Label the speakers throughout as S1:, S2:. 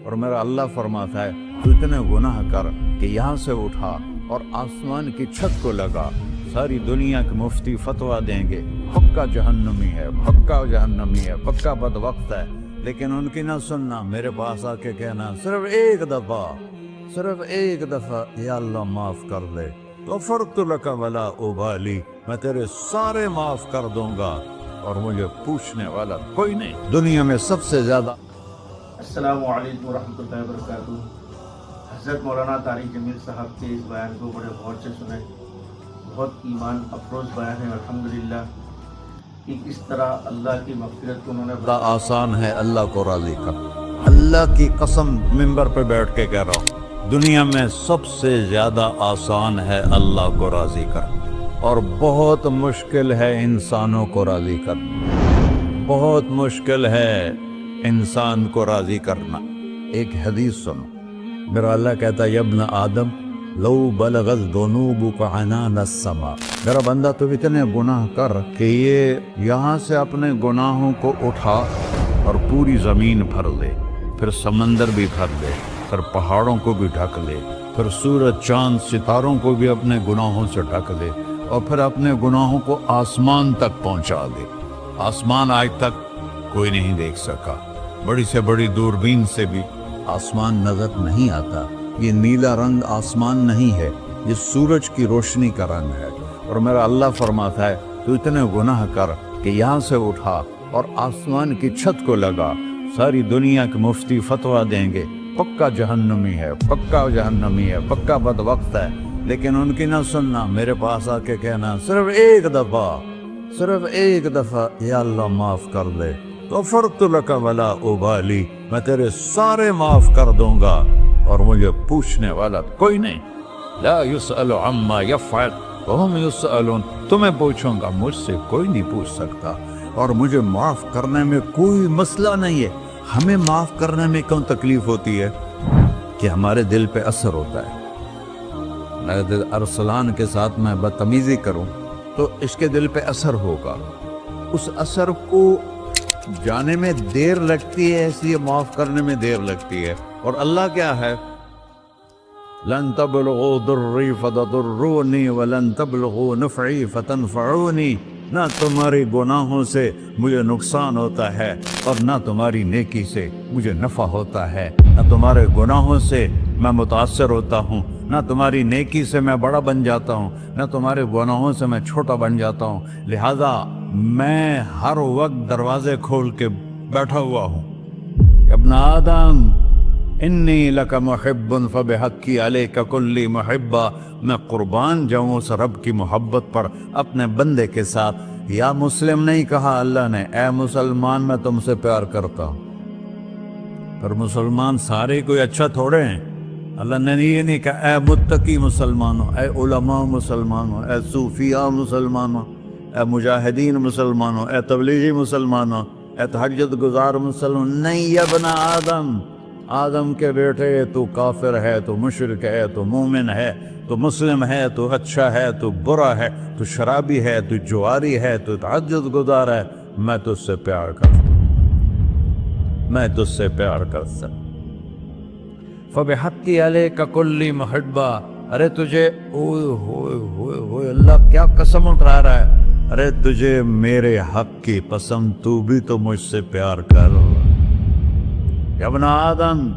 S1: اور میرا اللہ فرماتا ہے تو اتنے گناہ کر کہ یہاں سے اٹھا اور آسمان کی چھت کو لگا، ساری دنیا کے مفتی فتویٰ دیں گے پکا جہنمی ہے، پکا جہنمی ہے، پکا بدبخت ہے، لیکن ان کی نہ سننا، میرے پاس آ کے کہنا صرف ایک دفعہ یا اللہ معاف کر دے، غفرت لک ولا ابالی، میں تیرے سارے معاف کر دوں گا اور مجھے پوچھنے والا کوئی نہیں۔ دنیا میں سب سے زیادہ
S2: السلام علیکم ورحمۃ اللہ وبرکاتہ۔ حضرت مولانا طارق جمیل صاحب کے اس بیان کو بڑے غور سے سنیں، بہت ایمان افروز بیان ہے الحمدللہ کہ کس طرح اللہ کی مغفرت کو انہوں نے
S1: بڑا آسان ہے اللہ کو راضی کر۔ اللہ کی قسم ممبر پہ بیٹھ کے کہہ رہا ہوں، دنیا میں سب سے زیادہ آسان ہے اللہ کو راضی کر، اور بہت مشکل ہے انسانوں کو راضی کرنا، بہت مشکل ہے انسان کو راضی کرنا۔ ایک حدیث سنو، میرا اللہ کہتا ہے یا ابن آدم لو بلغت ذنوبک عنان السماء، میرا بندہ تو اتنے گناہ کر کہ یہ یہاں سے اپنے گناہوں کو اٹھا اور پوری زمین بھر لے، پھر سمندر بھی بھر لے، پھر پہاڑوں کو بھی ڈھک لے، پھر سورج چاند ستاروں کو بھی اپنے گناہوں سے ڈھک لے، اور پھر اپنے گناہوں کو آسمان تک پہنچا دے۔ آسمان آج تک کوئی نہیں دیکھ سکا، بڑی سے بڑی دوربین سے بھی آسمان نظر نہیں آتا۔ یہ نیلا رنگ آسمان نہیں ہے، یہ سورج کی روشنی کا رنگ ہے۔ اور میرا اللہ فرماتا ہے تو اتنے گناہ کر کہ یہاں سے اٹھا اور آسمان کی چھت کو لگا، ساری دنیا کے مفتی فتویٰ دیں گے پکا جہنمی ہے، پکا جہنمی ہے، پکا بدبخت ہے، لیکن ان کی نہ سننا، میرے پاس آ کے کہنا صرف ایک دفعہ یا اللہ معاف کر دے، غفرت لک ولا ابالی، میں تیرے سارے معاف کر دوں گا اور مجھے پوچھنے والا کوئی نہیں۔ لا یسأل عما یفعل وہم یسألون، تمہیں پوچھوں گا، مجھ سے کوئی نہیں پوچھ سکتا، اور مجھے معاف کرنے میں کوئی مسئلہ نہیں ہے۔ ہمیں معاف کرنے میں کیوں تکلیف ہوتی ہے؟ کہ ہمارے دل پہ اثر ہوتا ہے۔ اگر ارسلان کے ساتھ میں بدتمیزی کروں تو اس کے دل پہ اثر ہوگا، اس اثر کو جانے میں دیر لگتی ہے، اس لیے معاف کرنے میں دیر لگتی ہے۔ اور اللہ کیا ہے؟ لن تبلغوا ضری فتضرونی ولن تبلغوا نفعی فتنفعونی، نہ تمہاری گناہوں سے مجھے نقصان ہوتا ہے اور نہ تمہاری نیکی سے مجھے نفع ہوتا ہے، نہ تمہارے گناہوں سے میں متاثر ہوتا ہوں، نہ تمہاری نیکی سے میں بڑا بن جاتا ہوں، نہ تمہارے گناہوں سے میں چھوٹا بن جاتا ہوں، لہذا میں ہر وقت دروازے کھول کے بیٹھا ہوا ہوں۔ ابن آدم انی لک محب فبحقی علیک کلی محبہ، میں قربان جاؤں اس رب کی محبت پر اپنے بندے کے ساتھ۔ یا مسلم نہیں کہا اللہ نے، اے مسلمان میں تم سے پیار کرتا ہوں۔ پر مسلمان سارے کوئی اچھا تھوڑے ہیں، اللہ نے یہ نہیں کہا اے متقی مسلمانوں، اے علماء مسلمانوں، اے صوفیاء مسلمانوں، اے مجاہدین مسلمانوں، اے تبلیغی مسلمانوں، اے تہجد گزار مسلمان، نہیں یا ابن آدم، آدم کے بیٹے، تو کافر ہے، تو مشرک ہے، تو مومن ہے، تو مسلم ہے، تو اچھا ہے، تو برا ہے، تو شرابی ہے، تو جواری ہے، تو تہجد گزار ہے، میں تجھ سے پیار کرتا ہوں، میں تجھ سے پیار کرتا ہوں۔ فبحقی علیک کلی محبہ، ارے تجھے اوئے ہوئے ہوئے ہوئے اللہ کیا قسم اٹھا رہا ہے، ارے تجھے میرے حق کی قسم، تو بھی تو مجھ سے پیار کر۔ یا ابن آدم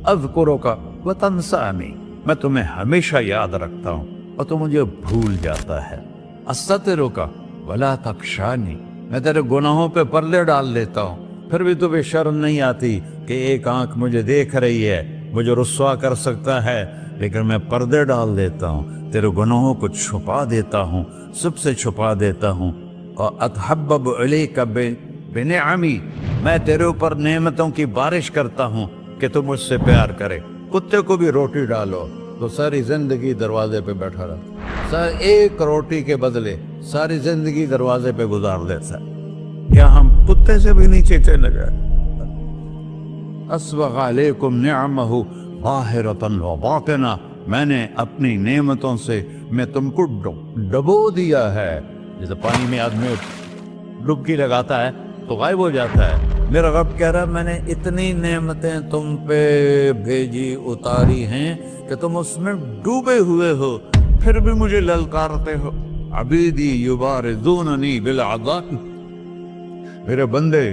S1: اذکرک وتنسانی، میں تمہیں ہمیشہ یاد رکھتا ہوں اور تو مجھے بھول جاتا ہے۔ استترک ولا تخشانی، میں تیرے گناہوں پہ پردے ڈال دیتا ہوں، پھر بھی تمہیں شرم نہیں آتی کہ ایک آنکھ مجھے دیکھ رہی ہے، مجھے رسوا کر سکتا ہے، لیکن میں پردے ڈال دیتا ہوں، تیرے گناہوں کو چھپا دیتا ہوں، سب سے چھپا دیتا ہوں۔ اور اتحبب علیک بنعمی، میں تیرے اوپر نعمتوں کی بارش کرتا ہوں کہ تم مجھ سے پیار کرے۔ کتے کو بھی روٹی ڈالو تو ساری زندگی دروازے پہ بیٹھا رہتا، ایک روٹی کے بدلے ساری زندگی دروازے پہ گزار دیتا ہے۔ کیا ہم کتے سے بھی نیچے چلے گئے؟ اسبغ علیکم نعمہ ظاہرۃ وباطنہ، میں نے اپنی نعمتوں سے میں تم کو ڈبو دیا ہے۔ جیسے پانی میں آدمی ڈبکی لگاتا ہے تو غائب ہو جاتا ہے، میرا رب کہہ رہا ہے میں نے اتنی نعمتیں تم پہ بھیجی اتاری ہیں کہ تم اس میں ڈوبے ہوئے ہو، پھر بھی مجھے للکارتے ہو۔ عبیدی یبارزوننی بالعذاب، میرے بندے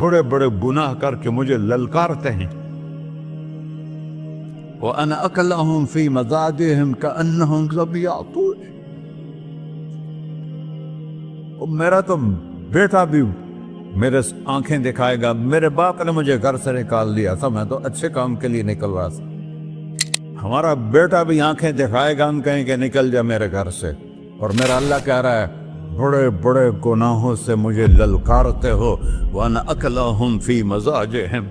S1: بڑے بڑے گناہ کر کے مجھے للکارتے ہیں۔ وَأَنَا أَكْلَهُمْ فِي مَزَاجِهِمْ كَأَنَّهُمْ لَمْ يَعْطُونِ، میرا تو بیٹا بھی میرے آنکھیں دکھائے گا، میرے باپ نے مجھے گھر سے نکال دیا تھا، میں تو اچھے کام کے لیے نکل رہا تھا، ہمارا بیٹا بھی آنکھیں دکھائے گا، ہم کہیں کہ نکل جا میرے گھر سے، اور میرا اللہ کہہ رہا ہے بڑے بڑے گناہوں سے مجھے للکارتے ہو۔ وَأَنَا أَكْلَهُمْ فِي مَزَاجِهِمْ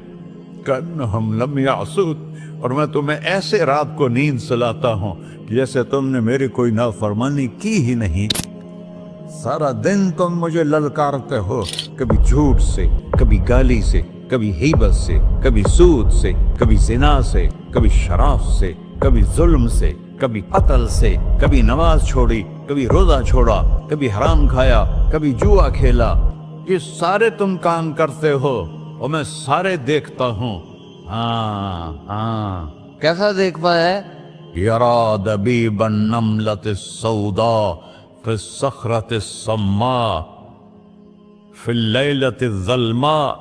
S1: كَأَنَّهُمْ لَمْ يَعْصُونِ، اور میں تمہیں ایسے رات کو نیند سلاتا ہوں کہ جیسے تم نے میری کوئی نافرمانی کی ہی نہیں۔ سارا دن تم مجھے للکارتے ہو، کبھی جھوٹ سے، کبھی گالی سے، کبھی غیبت سے، کبھی سود سے، کبھی زنا سے، کبھی شراب سے، کبھی ظلم سے، کبھی قتل سے، کبھی نماز چھوڑی، کبھی روزہ چھوڑا، کبھی حرام کھایا، کبھی جوا کھیلا، یہ سارے تم کام کرتے ہو اور میں سارے دیکھتا ہوں۔ ہاں کیسا دیکھ پایا ہے؟ یرا دبیب النملۃ السوداء فی الصخرۃ الصماء فی اللیلۃ الظلماء،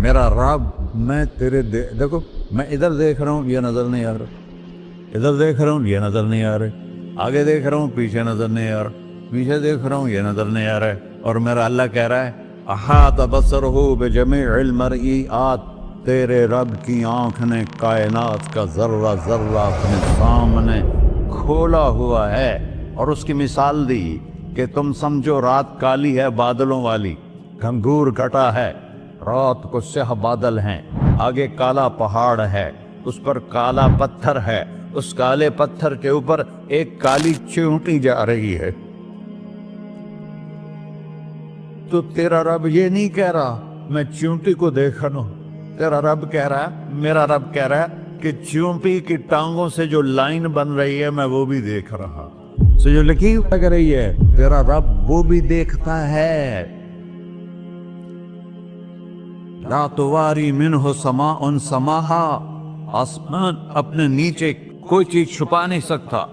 S1: میرا رب میں تیرے دیکھو میں ادھر دیکھ رہا ہوں یہ نظر نہیں آ رہا، ادھر دیکھ رہا ہوں یہ نظر نہیں آ رہے، آگے دیکھ رہا ہوں پیچھے نظر نہیں آ رہا، پیچھے دیکھ رہا ہوں یہ نظر نہیں آ رہا ہے، اور میرا اللہ کہہ رہا ہے احاط بصرہ بجمیع المرئیات، تیرے رب کی آنکھ نے کائنات کا ذرہ ذرہ اپنے سامنے کھولا ہوا ہے، اور اس کی مثال دی کہ تم سمجھو رات کالی ہے بادلوں والی، گھنگور گھٹا ہے، رات کو سیاہ بادل ہیں، آگے کالا پہاڑ ہے، اس پر کالا پتھر ہے، اس کالے پتھر کے اوپر ایک کالی چیونٹی جا رہی ہے، تو تیرا رب یہ نہیں کہہ رہا میں چیونٹی کو دیکھ رہا ہوں، تیرا رب کہہ رہا ہے، میرا رب کہہ رہا ہے کہ چیونٹی کی ٹانگوں سے جو لائن بن رہی ہے میں وہ بھی دیکھ رہا، سے جو لکیر لگ رہی ہے تیرا رب وہ بھی دیکھتا ہے۔ لا تواری منہ سماء سماہا، آسمان اپنے نیچے کوئی چیز چھپا نہیں سکتا،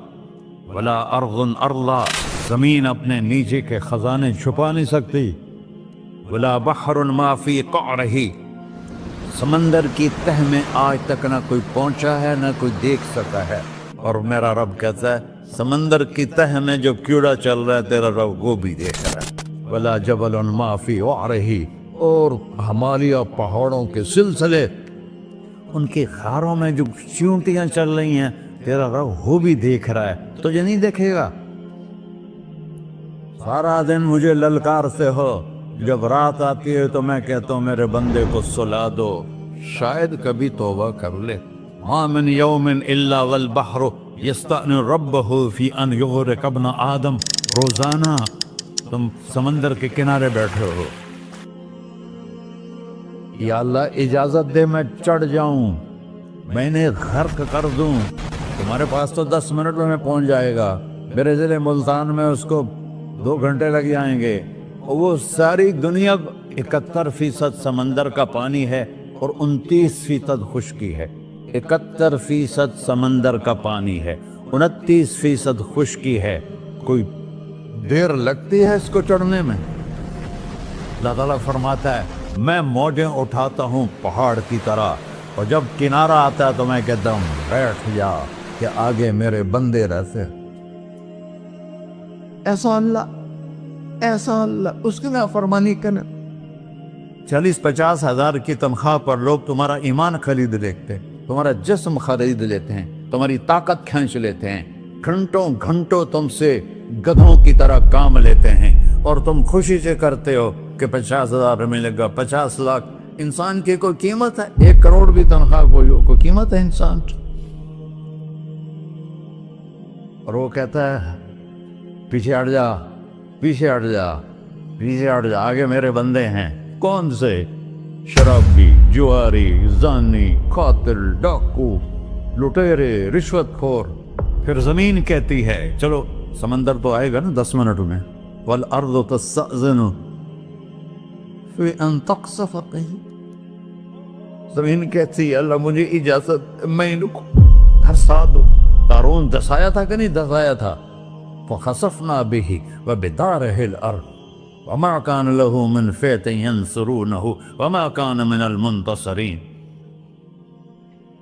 S1: ولا ارض ارضا، زمین اپنے نیچے کے خزانے چھپا نہیں سکتی، ولا بحر ما فی قعرہ، سمندر کی تہ میں آج تک نہ کوئی پہنچا ہے نہ کوئی دیکھ سکا ہے، اور میرا رب کہتا ہے سمندر کی تہ میں جو کیڑا چل رہا ہے تیرا رب وہ بھی دیکھ رہا ہے، ولا جبل ما فی وعرہ، اور ہمالیہ پہاڑوں کے سلسلے ان کی خاروں میں جو چیونٹیاں چل رہی ہیں تیرا رب وہ بھی دیکھ رہا ہے، تجھے نہیں دیکھے گا؟ سارا دن مجھے للکارتے ہو، جب رات آتی ہے تو میں کہتا ہوں میرے بندے کو سلا دو، شاید کبھی توبہ کر لے۔ ما من یوم الا والبحر یستأن ربہ فی ان یغرق ابن آدم، روزانہ تم سمندر کے کنارے بیٹھے ہو، یا اللہ اجازت دے میں چڑھ جاؤں، میں نے غرق کر دوں، تمہارے پاس تو 10 منٹ میں پہنچ جائے گا، میرے ضلع ملتان میں اس کو 2 گھنٹے لگ جائیں گے، اور وہ ساری دنیا 71% سمندر کا پانی ہے اور 29% خشکی ہے، 71% سمندر کا پانی ہے، 29% خشکی ہے، کوئی دیر لگتی ہے اس کو چڑھنے میں؟ اللہ تعالیٰ فرماتا ہے میں موجیں اٹھاتا ہوں پہاڑ کی طرح، اور جب کنارہ آتا ہے تو میں کہتا ہوں بیٹھ جا کہ آگے میرے بندے رہتے۔ ایسا اللہ اس کی نافرمانی کرنا۔ 40-50 ہزار کی تنخواہ پر لوگ تمہارا ایمان خرید لیتے ہیں، تمہارا جسم خرید لیتے ہیں، تمہاری طاقت کھینچ لیتے ہیں، گھنٹوں گھنٹوں تم سے گدھوں کی طرح کام لیتے ہیں، اور تم خوشی سے کرتے ہو کہ 50,000 ملے گا، 50 لاکھ۔ انسان کی کوئی قیمت ہے؟ 1 کروڑ بھی تنخواہ کوئی قیمت ہے انسان؟ اور وہ کہتا ہے پیچھے ہٹ جا، پیچھے ہٹ جا، پیچھے ہٹ جا، آگے میرے بندے ہیں۔ کون سے؟ شرابی، جواری، زانی، قاتل، ڈاکو، لٹیرے، رشوت خور۔ پھر زمین کہتی ہے چلو سمندر تو آئے گا نا 10 منٹ میں، والارض تستأذن فی ان تقصف قیل، زمین کہتی ہے اللہ مجھے اجازت، میں ان کو دھسا دوں۔ قارون دھسایا تھا کہ نہیں دھسایا تھا؟ فخسفنا به وبداره الارض وما كان له من فئة ينصرونه وما كان من المنتصرين۔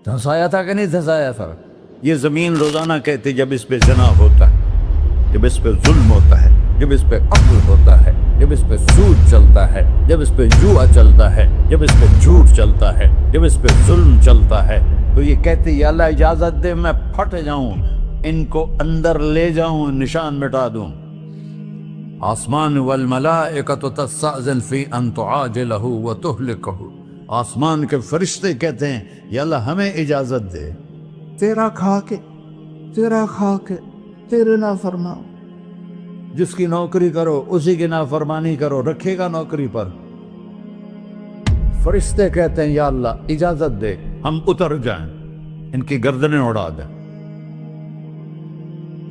S1: دھسایا تھا کہ نہیں دھسایا تھا؟ یہ زمین روزانہ کہتی جب اس پہ زنا ہوتا ہے، جب اس پہ ظلم ہوتا ہے، جب اس پہ قتل ہوتا ہے، جب اس پہ سود چلتا ہے، جب اس پہ جوا چلتا ہے، جب اس پہ جھوٹ چلتا ہے، جب اس پہ ظلم چلتا ہے، تو یہ کہتی یا اللہ اجازت دے میں پھٹ جاؤں، ان کو اندر لے جاؤں، نشان مٹا دوں۔ آسمان والملائکۃ تستأذن فی ان تعاجلہ وتہلکہ، آسمان کے فرشتے کہتے ہیں یا اللہ ہمیں اجازت دے، تیرا کھا کے تیرے نافرمان، جس کی نوکری کرو اسی کی نافرمانی کرو، رکھے گا نوکری پر؟ فرشتے کہتے ہیں یا اللہ اجازت دے ہم اتر جائیں، ان کی گردنیں اڑا دیں۔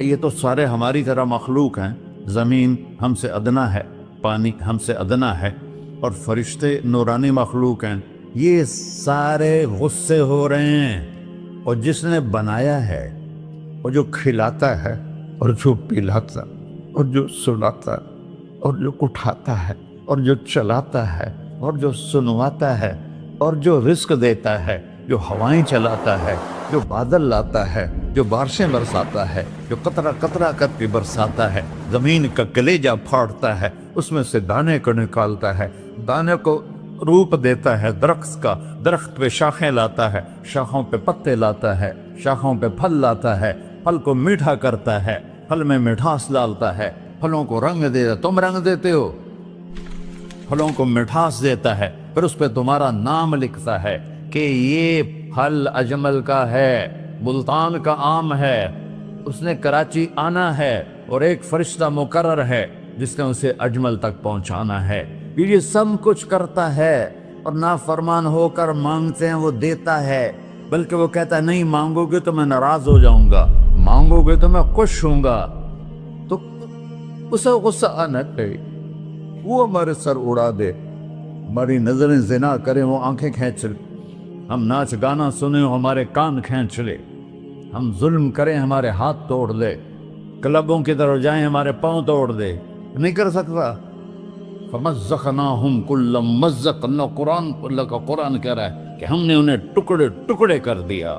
S1: یہ تو سارے ہماری طرح مخلوق ہیں، زمین ہم سے ادنا ہے، پانی ہم سے ادنا ہے، اور فرشتے نورانی مخلوق ہیں، یہ سارے غصے ہو رہے ہیں۔ اور جس نے بنایا ہے، اور جو کھلاتا ہے، اور جو پلاتا، اور جو سلاتا، اور جو اٹھاتا ہے، اور جو چلاتا ہے، اور جو سنواتا ہے، اور جو رزق دیتا ہے، جو ہوائیں چلاتا ہے، جو بادل لاتا ہے، جو بارشیں برساتا ہے، جو قطرہ قطرہ کر کے برساتا ہے، زمین کا کلیجہ پھاڑتا ہے، اس میں سے دانے کو نکالتا ہے، دانے کو روپ دیتا ہے درخت کا، درخت پہ شاخیں لاتا ہے، شاخوں پہ پتے لاتا ہے، شاخوں پہ پھل لاتا ہے، پھل کو میٹھا کرتا ہے، پھل میں مٹھاس ڈالتا ہے، پھلوں کو رنگ دیتا ہے، تم رنگ دیتے ہو، پھلوں کو مٹھاس دیتا ہے، پھر اس پہ تمہارا نام لکھتا ہے کہ یہ پھل اجمل کا ہے، ملتان کا آم ہے، اس نے کراچی آنا ہے، اور ایک فرشتہ مقرر ہے جس نے اسے اجمل تک پہنچانا ہے۔ یہ سب کچھ کرتا ہے، اور نافرمان ہو کر مانگتے ہیں وہ دیتا ہے، بلکہ وہ کہتا ہے نہیں مانگو گے تو میں ناراض ہو جاؤں گا، مانگو گے تو میں خوش ہوں گا۔ تو اسے غصہ آنا چاہیے، وہ ہمارے سر اڑا دے، ہماری نظریں زنا کریں وہ آنکھیں کھینچ لے، ہم ناچ گانا سنیں ہمارے کان کھینچ لے، ہم ظلم کریں ہمارے ہاتھ توڑ دے، کلبوں کی طرف جائیں ہمارے پاؤں توڑ دے، نہیں کر سکتا۔ فَمَزَّقْنَاهُمْ كُلَّ مُمَزَّقٍ، اللہ کا قرآن کہہ رہا ہے کہ ہم نے انہیں ٹکڑے ٹکڑے کر دیا،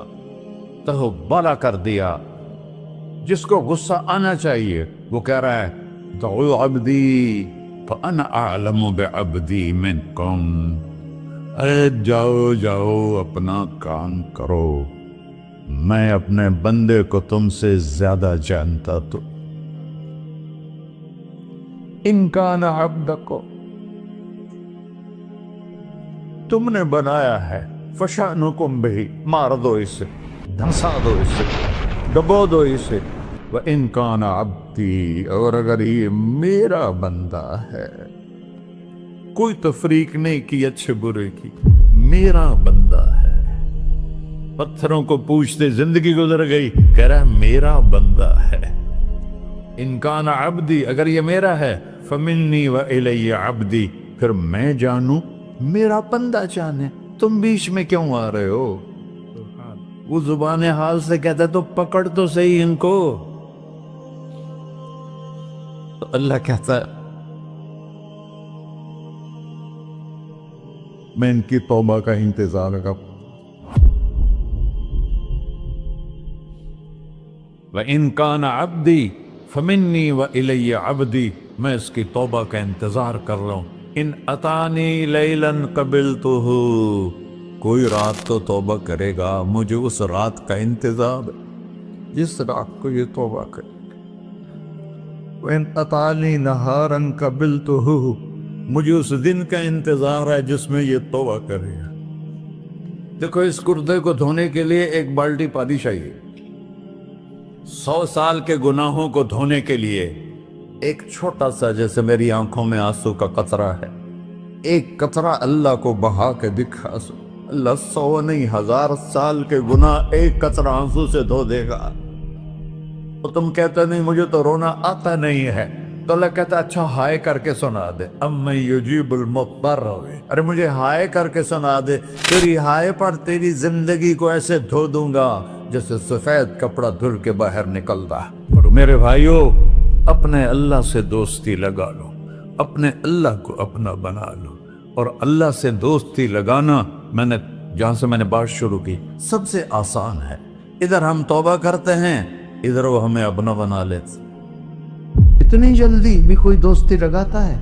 S1: تہو بالا کر دیا۔ جس کو غصہ آنا چاہیے وہ کہہ رہا ہے دعو عبدی فَأَنَا أَعْلَمُ بِعَبْدِي مِنْكُمْ، اے جاؤ اپنا کام کرو، میں اپنے بندے کو تم سے زیادہ جانتا۔ تو ان کان عبدکو، تم نے بنایا ہے، فشانکم بہی، مار دو اسے، دھنسا دو اسے، ڈبو دو اسے، وَإِن كَانَ عَبْدِي، اور اگر یہ میرا بندہ ہے، کوئی تفریق نہیں کی اچھے برے کی، میرا بندہ ہے۔ پتھروں کو پوچھتے زندگی گزر گئی، کہہ رہا ہے میرا بندہ ہے۔ ان کان عبدی، اگر یہ میرا ہے، فمنی وإلی عبدی، پھر میں جانوں میرا بندہ جانے، تم بیچ میں کیوں آ رہے ہو؟ وہ زبان حال سے کہتا ہے تو پکڑ تو صحیح ان کو۔ تو اللہ کہتا ہے میں ان کی توبہ کا انتظار کروں۔ وَإِن كَانَ عَبْدِي فَمِنِّي وَإِلَيَّ عَبْدِي، میں اس کی توبہ کا انتظار کر رہا ہوں۔ ان اتانی لیلاً قبلتہ، کوئی رات تو توبہ کرے گا، مجھے اس رات کا انتظار ہے جس رات کو یہ توبہ کرے۔ وَإِنْ أَتَانِي نَهَارًا قَبِلْتُهُ، مجھے اس دن کا انتظار ہے جس میں یہ توبہ کرے گا۔ دیکھو اس کردے کو دھونے کے لیے ایک بالٹی پانی چاہیے، 100 سال کے گناہوں کو دھونے کے لیے ایک چھوٹا سا، جیسے میری آنکھوں میں آنسو کا قطرہ ہے، ایک قطرہ اللہ کو بہا کے دکھا سو، اللہ 100 نہیں 1000 سال کے گناہ ایک قطرہ آنسو سے دھو دے گا۔ اور تم کہتے نہیں مجھے تو رونا آتا نہیں ہے، تو اللہ کہتا اچھا ہائے کر کے سنا دے، اَمَّن يُجِيبُ الْمُضْطَرَّ، ارے مجھے ہائے کر کے سنا دے، تیری ہائے پر تیری زندگی کو ایسے دھو دوں گا جیسے سفید کپڑا دھل کے باہر نکلتا۔ اور میرے بھائیو، اپنے اللہ سے دوستی لگا لو، اپنے اللہ کو اپنا بنا لو۔ اور اللہ سے دوستی لگانا، جہاں سے میں نے بات شروع کی، سب سے آسان ہے۔ ادھر ہم توبہ کرتے ہیں، ادھر وہ ہمیں اپنا بنا لیتے۔ اتنی جلدی بھی کوئی دوستی لگاتا ہے؟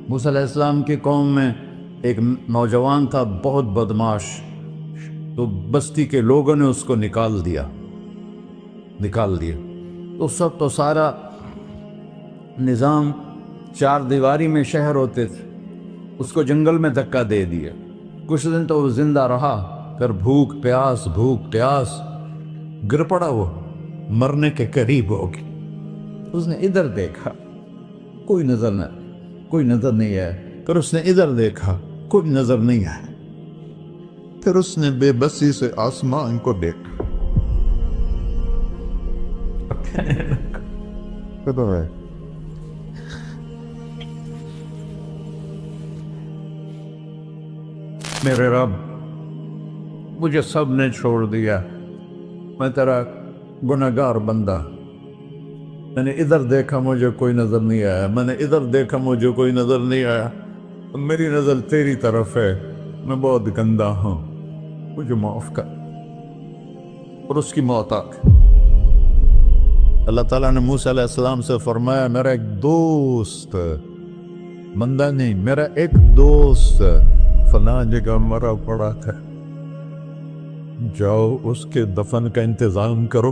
S1: موسیٰ علیہ السلام کی قوم میں ایک نوجوان تھا بہت بدماش، تو بستی کے لوگوں نے اس کو نکال دیا۔ تو سارا نظام چار دیواری میں شہر ہوتے تھے، اس کو جنگل میں دھکا دے دیا۔ کچھ دن تو وہ زندہ رہا، پھر بھوک پیاس گر پڑا، وہ مرنے کے قریب ہو گیا۔ اس نے ادھر دیکھا، کوئی نظر نہیں ہے، پھر اس نے ادھر دیکھا، کوئی نظر نہیں ہے، پھر اس نے بے بسی سے آسمان کو دیکھا۔ میرے رب، مجھے سب نے چھوڑ دیا، میں تیرا گنہگار بندہ، میں نے ادھر دیکھا مجھے کوئی نظر نہیں آیا، میں نے ادھر دیکھا مجھے کوئی نظر نہیں آیا، میری نظر تیری طرف ہے، میں بہت گندا ہوں، مجھے معاف کر۔ اور اس کی موت آ گئی۔ اللہ تعالیٰ نے موسیٰ علیہ السلام سے فرمایا، میرا ایک دوست، بندہ نہیں، میرا ایک دوست فلاں جگہ مرا پڑا تھا، جاؤ اس کے دفن کا انتظام کرو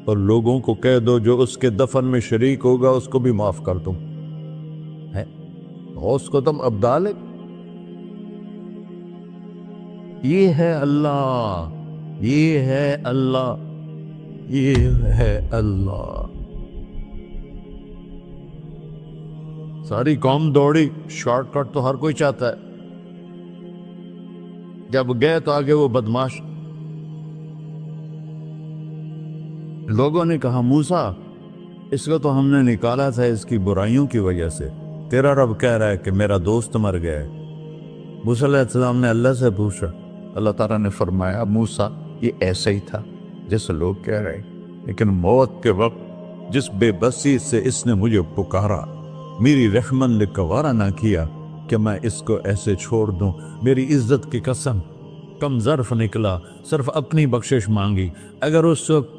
S1: اور لوگوں کو کہہ دو جو اس کے دفن میں شریک ہوگا اس کو بھی معاف کر دوں۔ اس کو تم ابدال ہے۔ یہ ہے اللہ، یہ ہے اللہ، یہ ہے اللہ۔ ساری قوم دوڑی، شارٹ کٹ تو ہر کوئی چاہتا ہے۔ جب گئے تو آگے وہ بدماش، لوگوں نے کہا موسیٰ اس کو تو ہم نے نکالا تھا اس کی برائیوں کی وجہ سے، تیرا رب کہہ رہا ہے کہ میرا دوست مر گیا ہے۔ موسیٰ علیہ السلام نے اللہ سے پوچھا، اللہ تعالیٰ نے فرمایا موسیٰ یہ ایسا ہی تھا جیسے لوگ کہہ رہے، لیکن موت کے وقت جس بے بسی سے اس نے مجھے پکارا، میری رحمن نے گوارا نہ کیا کہ میں اس کو ایسے چھوڑ دوں۔ میری عزت کی قسم، کم ظرف نکلا، صرف اپنی بخشش مانگی۔ اگر اس وقت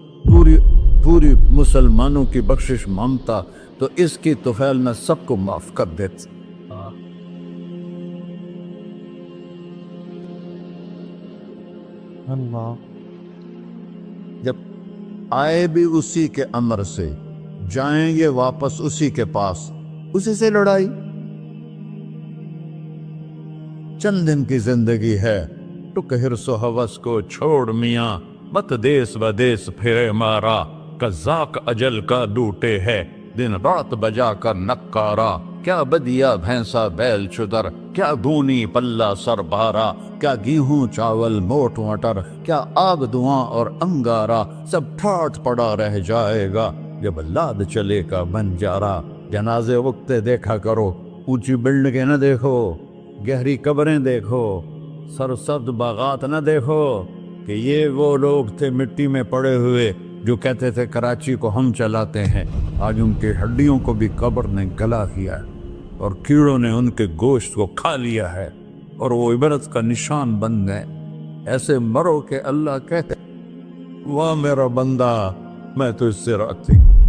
S1: پوری مسلمانوں کی بخشش مانگتا تو اس کی طفیل میں سب کو معاف کر دیتا۔ اللہ جب آئے بھی اسی کے امر سے، جائیں گے واپس اسی کے پاس، اسی سے لڑائی۔ چند دن کی زندگی ہے، ٹک حرص و ہوس کو چھوڑ میاں، مت دیس بدیس پھرے مارا، قزاق اجل کا ڈوٹے ہے، دن رات بجا کر نکارا، کیا بدیا بھینسا بیل چدر، کیا گونی پلہ سر بارا، کیا گیہوں چاول موٹ مٹر، کیا آگ دھواں اور انگارا، سب ٹھاٹ پڑا رہ جائے گا جب لاد چلے کا بنجارا۔ جنازے وقتے دیکھا کرو، اونچی بلڈنگیں نہ دیکھو، گہری قبریں دیکھو، سرسبز باغات نہ دیکھو کہ یہ وہ لوگ تھے مٹی میں پڑے ہوئے جو کہتے تھے کراچی کو ہم چلاتے ہیں۔ آج ان کی ہڈیوں کو بھی قبر نے گلا کیا ہے اور کیڑوں نے ان کے گوشت کو کھا لیا ہے اور وہ عبرت کا نشان بن گئے۔ ایسے مرو کہ اللہ کہتے واہ میرا بندہ میں تو اس سے راضی۔